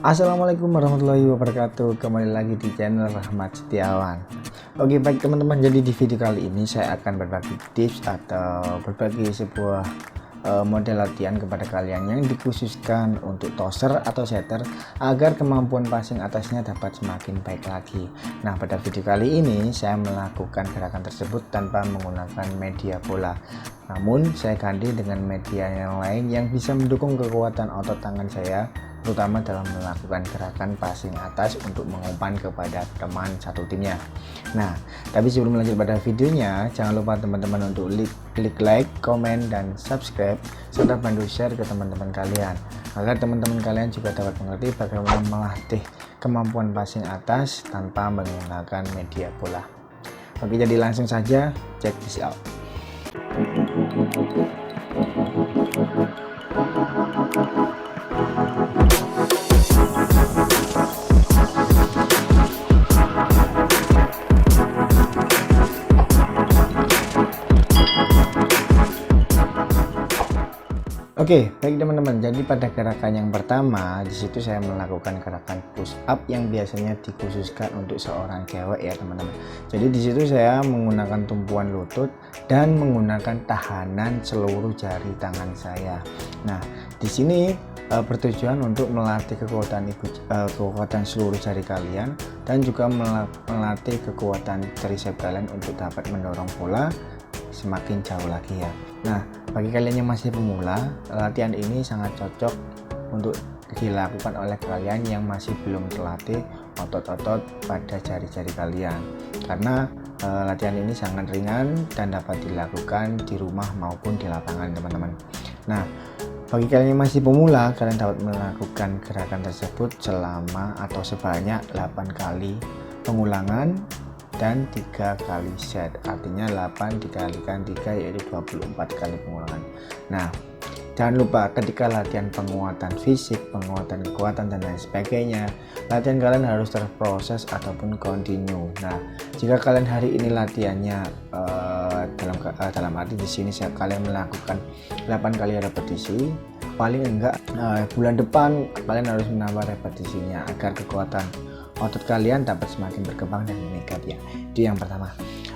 Assalamualaikum warahmatullahi wabarakatuh. Kembali lagi di channel Rahmat Setiawan. Oke, baik teman-teman, jadi di video kali ini saya akan berbagi tips atau berbagi sebuah model latihan kepada kalian yang dikhususkan untuk toser atau setter agar kemampuan passing atasnya dapat semakin baik lagi. Nah, pada video kali ini saya melakukan gerakan tersebut tanpa menggunakan media bola, namun saya ganti dengan media yang lain yang bisa mendukung kekuatan otot tangan saya, terutama dalam melakukan gerakan passing atas untuk mengumpan kepada teman satu timnya. Nah, tapi sebelum lanjut pada videonya, jangan lupa teman-teman untuk klik like, komen, dan subscribe, serta bantu share ke teman-teman kalian agar teman-teman kalian juga dapat mengerti bagaimana melatih kemampuan passing atas tanpa menggunakan media bola. Oke, jadi langsung saja check this out. Oke, baik teman-teman. Jadi pada gerakan yang pertama, di situ saya melakukan gerakan push up yang biasanya dikhususkan untuk seorang cewek ya teman-teman. Jadi di situ saya menggunakan tumpuan lutut dan menggunakan tahanan seluruh jari tangan saya. Nah, di sini bertujuan untuk melatih kekuatan seluruh jari kalian dan juga melatih kekuatan tricep kalian untuk dapat mendorong bola semakin jauh lagi ya. Nah, bagi kalian yang masih pemula, latihan ini sangat cocok untuk dilakukan oleh kalian yang masih belum terlatih otot-otot pada jari-jari kalian, karena latihan ini sangat ringan dan dapat dilakukan di rumah maupun di lapangan teman-teman. Nah, bagi kalian yang masih pemula, kalian dapat melakukan gerakan tersebut selama atau sebanyak 8 kali pengulangan dan 3 kali set, artinya 8 dikalikan 3 yaitu 24 kali pengulangan. Nah, jangan lupa ketika latihan penguatan fisik, penguatan kekuatan dan lain sebagainya, latihan kalian harus terproses ataupun continue. Nah, jika kalian hari ini latihannya dalam arti di sini kalian melakukan 8 kali repetisi, paling enggak bulan depan kalian harus menambah repetisinya agar kekuatan otot kalian dapat semakin berkembang dan meningkat ya. Itu yang pertama.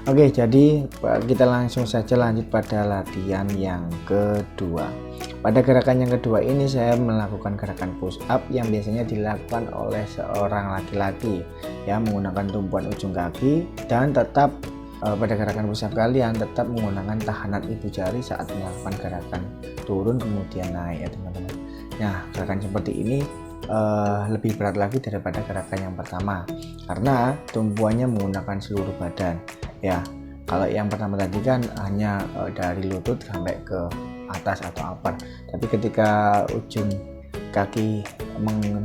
Oke, jadi kita langsung saja lanjut pada latihan yang kedua. Pada gerakan yang kedua ini saya melakukan gerakan push up yang biasanya dilakukan oleh seorang laki-laki ya, menggunakan tumpuan ujung kaki dan tetap pada gerakan push up kalian tetap menggunakan tahanan ibu jari saat melakukan gerakan turun kemudian naik ya teman-teman. Nah, gerakan seperti ini lebih berat lagi daripada gerakan yang pertama karena tumpuannya menggunakan seluruh badan ya. Kalau yang pertama tadi kan hanya dari lutut sampai ke atas atau upper, tapi ketika ujung kaki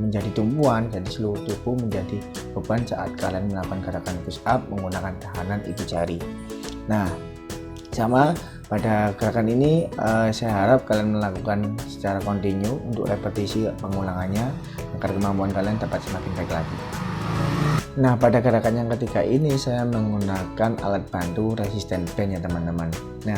menjadi tumpuan, jadi seluruh tubuh menjadi beban saat kalian melakukan gerakan push up menggunakan tahanan ibu jari. Nah, sama pada gerakan ini saya harap kalian melakukan secara kontinu untuk repetisi pengulangannya agar kemampuan kalian dapat semakin baik lagi. Nah, pada gerakan yang ketiga ini saya menggunakan alat bantu resisten band ya teman-teman. Nah,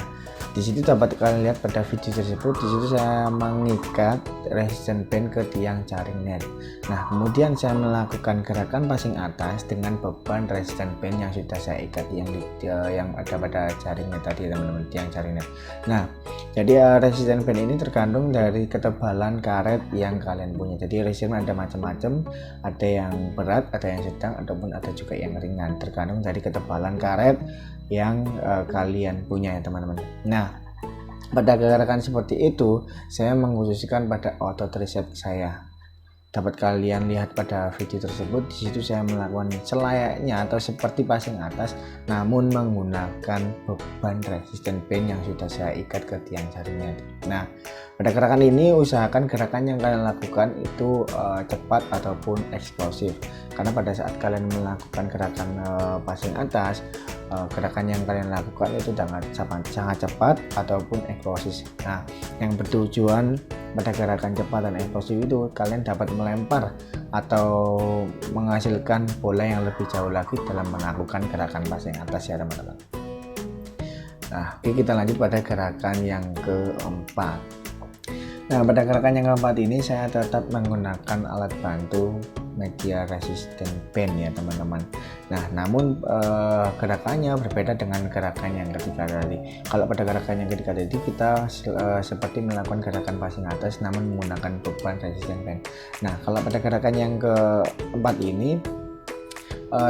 di situ dapat kalian lihat pada video tersebut, di situ saya mengikat resisten band ke tiang jaring net. Nah, kemudian saya melakukan gerakan passing atas dengan beban resisten band yang sudah saya ikat yang ada pada jaringnya tadi teman-teman, tiang jaring net. Nah, jadi resisten band ini tergantung dari ketebalan karet yang kalian punya. Jadi resisten ada macam-macam, ada yang berat, ada yang sedang, ataupun ada juga yang ringan, tergantung dari ketebalan karet yang kalian punya ya teman-teman. Nah, pada gerakan seperti itu saya mengkhususkan pada otot tricep saya. Dapat kalian lihat pada video tersebut, di situ saya melakukan selayaknya atau seperti passing atas namun menggunakan beban resisten band yang sudah saya ikat ke tiang jaringnya. Nah, pada gerakan ini usahakan gerakan yang kalian lakukan itu cepat ataupun eksplosif, karena pada saat kalian melakukan gerakan passing atas, gerakan yang kalian lakukan itu sangat cepat ataupun eksplosif. Nah, yang bertujuan pada gerakan cepat dan eksplosif itu kalian dapat melempar atau menghasilkan bola yang lebih jauh lagi dalam melakukan gerakan passing atas ya teman-teman. Nah, oke, kita lanjut pada gerakan yang keempat. Nah, pada gerakan yang keempat ini saya tetap menggunakan alat bantu media resisten band ya teman-teman. Nah, namun gerakannya berbeda dengan gerakan yang ketiga tadi. Kalau pada gerakan yang ketiga tadi kita seperti melakukan gerakan passing atas namun menggunakan beban resisten band. Nah, kalau pada gerakan yang keempat ini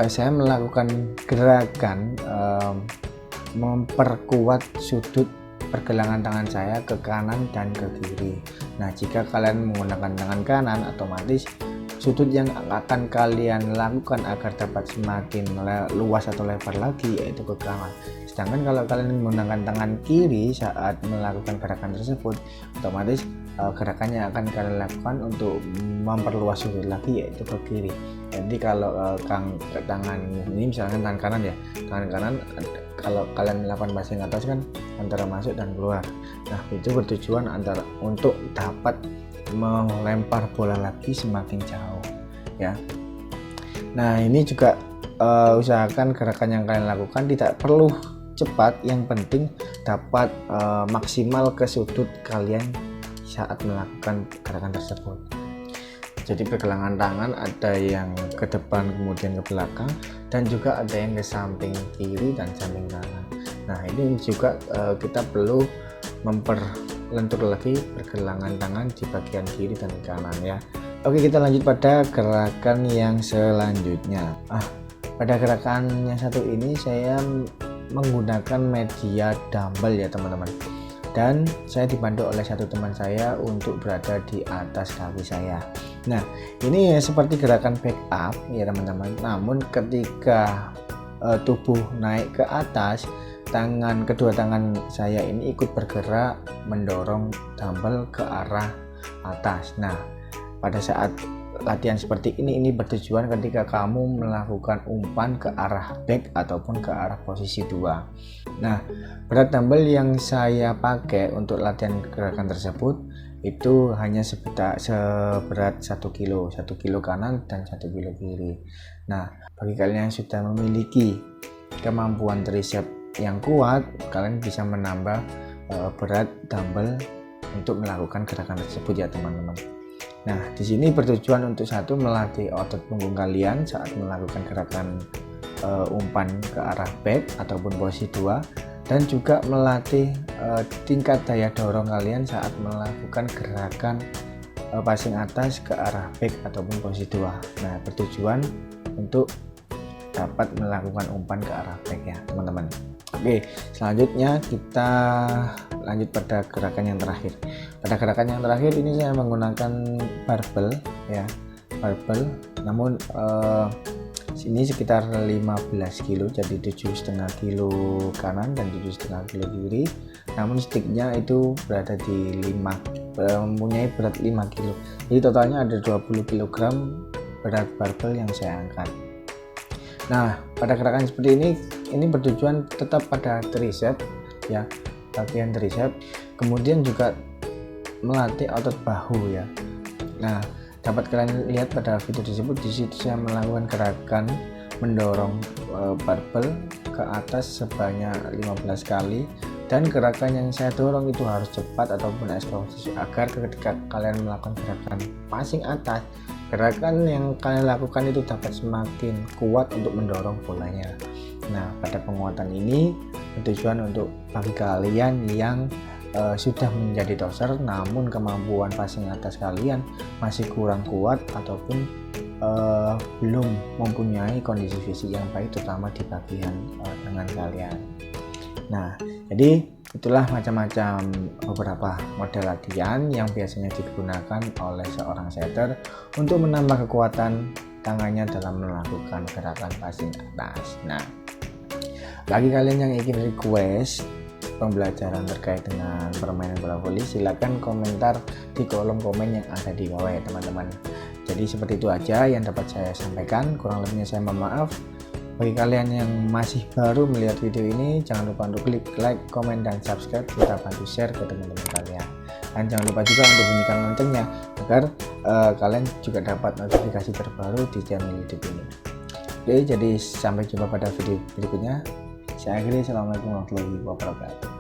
saya melakukan gerakan memperkuat sudut pergelangan tangan saya ke kanan dan ke kiri. Nah, jika kalian menggunakan tangan kanan, otomatis sudut yang akan kalian lakukan agar dapat semakin luas atau lebar lagi yaitu ke kanan. Sedangkan kalau kalian menggunakan tangan kiri saat melakukan gerakan tersebut, otomatis gerakannya akan kalian lakukan untuk memperluas sudut lagi yaitu ke kiri. Jadi kalau tangan ini misalkan tangan kanan ya, tangan kanan kalau kalian melakukan passing atas kan antara masuk dan keluar. Nah, itu bertujuan untuk dapat melempar bola lagi semakin jauh ya. Nah, ini juga usahakan gerakan yang kalian lakukan tidak perlu cepat, yang penting dapat maksimal ke sudut kalian saat melakukan gerakan tersebut. Jadi pergelangan tangan ada yang ke depan kemudian ke belakang, dan juga ada yang ke samping kiri dan samping kanan. Nah, ini juga kita perlu memperlentur lagi pergelangan tangan di bagian kiri dan kanan ya. Oke, kita lanjut pada gerakan yang selanjutnya. Pada gerakan yang satu ini saya menggunakan media dumbbell ya teman-teman, dan saya dibantu oleh satu teman saya untuk berada di atas kaki saya. Nah, ini seperti gerakan back up ya teman-teman, namun ketika tubuh naik ke atas, kedua tangan saya ini ikut bergerak mendorong dumbbell ke arah atas. Nah, pada saat latihan seperti ini bertujuan ketika kamu melakukan umpan ke arah back ataupun ke arah posisi 2. Nah, berat dumbbell yang saya pakai untuk latihan gerakan tersebut itu hanya seberat 1 kilo kanan dan 1 kilo kiri. Nah, bagi kalian yang sudah memiliki kemampuan tricep yang kuat, kalian bisa menambah berat dumbbell untuk melakukan gerakan tersebut ya teman-teman. Nah, di sini bertujuan untuk satu, melatih otot punggung kalian saat melakukan gerakan umpan ke arah back ataupun posisi 2, dan juga melatih tingkat daya dorong kalian saat melakukan gerakan passing atas ke arah back ataupun posisi 2. Nah, bertujuan untuk dapat melakukan umpan ke arah back ya teman-teman. Oke, selanjutnya kita lanjut pada gerakan yang terakhir. Pada gerakan yang terakhir ini saya menggunakan barbel ya, barbel, namun sini sekitar 15 kilo, jadi 7,5 kilo kanan dan 7,5 kilo kiri, namun sticknya itu berada di mempunyai berat 5 kilo, jadi totalnya ada 20 kg berat barbel yang saya angkat. Nah, pada gerakan seperti ini bertujuan tetap pada tricep ya, latihan tricep, kemudian juga melatih otot bahu ya. Nah, dapat kalian lihat pada video tersebut, di situ saya melakukan gerakan mendorong barbel ke atas sebanyak 15 kali, dan gerakan yang saya dorong itu harus cepat ataupun eksplosif agar ketika kalian melakukan gerakan passing atas, gerakan yang kalian lakukan itu dapat semakin kuat untuk mendorong bolanya. Nah, pada penguatan ini bertujuan untuk bagi kalian yang sudah menjadi toser namun kemampuan passing atas kalian masih kurang kuat ataupun belum mempunyai kondisi fisik yang baik, terutama di bagian lengan kalian. Nah, jadi itulah macam-macam beberapa model latihan yang biasanya digunakan oleh seorang setter untuk menambah kekuatan tangannya dalam melakukan gerakan passing atas. Nah, bagi kalian yang ingin request pembelajaran terkait dengan permainan bola voli, silakan komentar di kolom komen yang ada di bawah ya teman-teman. Jadi seperti itu aja yang dapat saya sampaikan, kurang lebihnya saya mohon maaf. Bagi kalian yang masih baru melihat video ini, jangan lupa untuk klik like, komen, dan subscribe, kita bantu share ke teman-teman kalian. Dan jangan lupa juga untuk bunyikan loncengnya agar kalian juga dapat notifikasi terbaru di channel YouTube ini. Oke, jadi sampai jumpa pada video berikutnya. Saya akhiri, assalamualaikum warahmatullahi wabarakatuh.